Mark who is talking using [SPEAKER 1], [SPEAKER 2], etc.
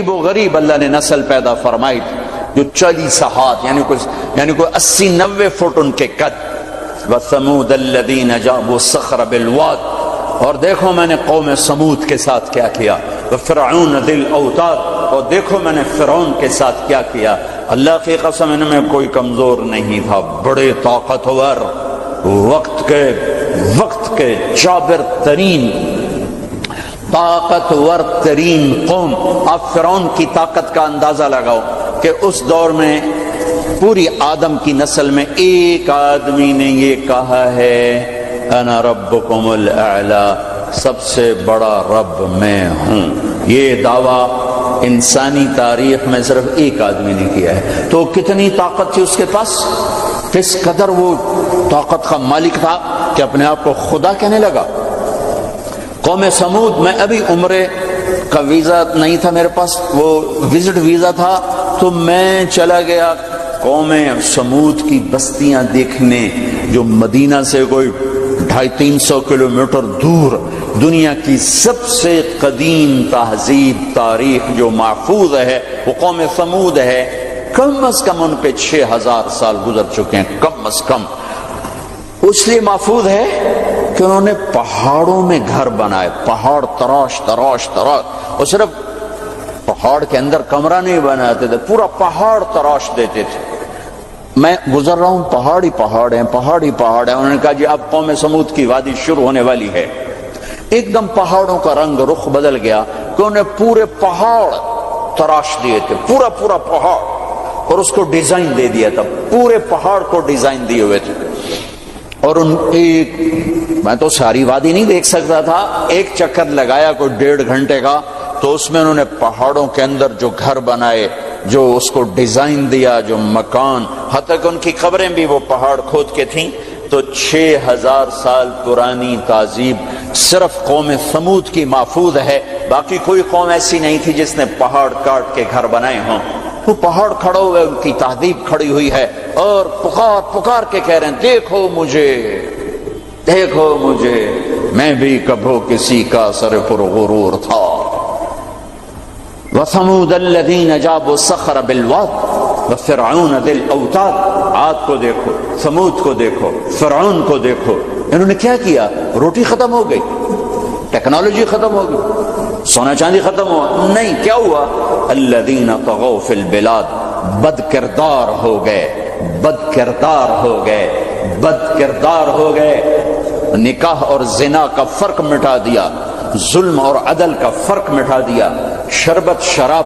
[SPEAKER 1] وہ غریب اللہ نے نسل پیدا فرمائی تھی جو 40 ہاتھ یعنی کوئی 80-90 فٹ ان کے قد. وَثَمُودَ الَّذِينَ جَابُوا الصَّخْرَ بِالْوَادِ، اور دیکھو میں نے قوم سمود کے ساتھ کیا کیا. وَفِرْعَوْنَ ذِي الْأَوْتَادِ، اور دیکھو میں نے فرعون کے ساتھ کیا کیا. اللہ کی قسم ان میں کوئی کمزور نہیں تھا، بڑے طاقتور، وقت کے جابر ترین طاقتور ترین قوم. آپ فرعون کی طاقت کا اندازہ لگاؤ کہ اس دور میں پوری آدم کی نسل میں ایک آدمی نے یہ کہا ہے انا ربکم الاعلی، سب سے بڑا رب میں ہوں. یہ دعویٰ انسانی تاریخ میں صرف ایک آدمی نے کیا ہے. تو کتنی طاقت تھی اس کے پاس، کس قدر وہ طاقت کا مالک تھا کہ اپنے آپ کو خدا کہنے لگا. قوم سمود میں ابھی عمرے کا ویزا نہیں تھا میرے پاس، وہ وزٹ ویزا تھا، تو میں چلا گیا قوم سمود کی بستیاں دیکھنے جو مدینہ سے کوئی 250-300 کلومیٹر دور دنیا کی سب سے قدیم تہذیب تاریخ جو محفوظ ہے وہ قوم سمود ہے. کم از کم ان پہ 6000 سال گزر چکے ہیں، کم از کم. اس لیے محفوظ ہے کہ انہوں نے پہاڑوں میں گھر بنائے، پہاڑ تراش تراش تراش، اور صرف پہاڑ کے اندر کمرہ نہیں بناتے تھے، پورا پہاڑ تراش دیتے تھے. میں گزر رہا ہوں، پہاڑی پہاڑ ہیں، پہاڑی پہاڑ ہیں. انہوں نے کہا جی اب قوم سمود کی وادی شروع ہونے والی ہے. ایک دم پہاڑوں کا رنگ رخ بدل گیا کہ انہوں نے پورے پہاڑ تراش دیے تھے، پورا پہاڑ، اور اس کو ڈیزائن دے دیا تھا، پورے پہاڑ کو ڈیزائن دیے ہوئے تھے. اور میں تو ساری وادی نہیں دیکھ سکتا تھا، ایک چکر لگایا کوئی 1.5 گھنٹے کا، تو اس میں انہوں نے پہاڑوں کے اندر جو گھر بنائے، جو اس کو ڈیزائن دیا، جو مکان، حتیٰ کہ ان کی قبریں بھی وہ پہاڑ کھود کے تھیں. تو 6000 سال پرانی تہذیب صرف قوم سمود کی محفوظ ہے. باقی کوئی قوم ایسی نہیں تھی جس نے پہاڑ کاٹ کے گھر بنائے ہوں. وہ پہاڑ کھڑے ہوئے، ان کی تہذیب کھڑی ہوئی ہے، اور پکار کے کہہ رہے ہیں دیکھو مجھے، میں بھی کبھو کسی کا سر پر غرور تھا. وَثَمُودَ الَّذِينَ جَابُوا الصَّخْرَ بِالْوَادِ وَفِرْعَوْنَ ذِي الْأَوْتَادِ. عاد کو دیکھو، سمود کو دیکھو، فرعون کو دیکھو. انہوں نے کیا کیا؟ روٹی ختم ہو گئی، ٹیکنالوجی ختم ہو گئی، سونا چاندی ختم ہوا نہیں. کیا ہوا؟ الذین طغوا فی البلاد، بد کردار ہو گئے. نکاح اور زنا کا فرق مٹا دیا، ظلم اور عدل کا فرق مٹا دیا، شربت شراب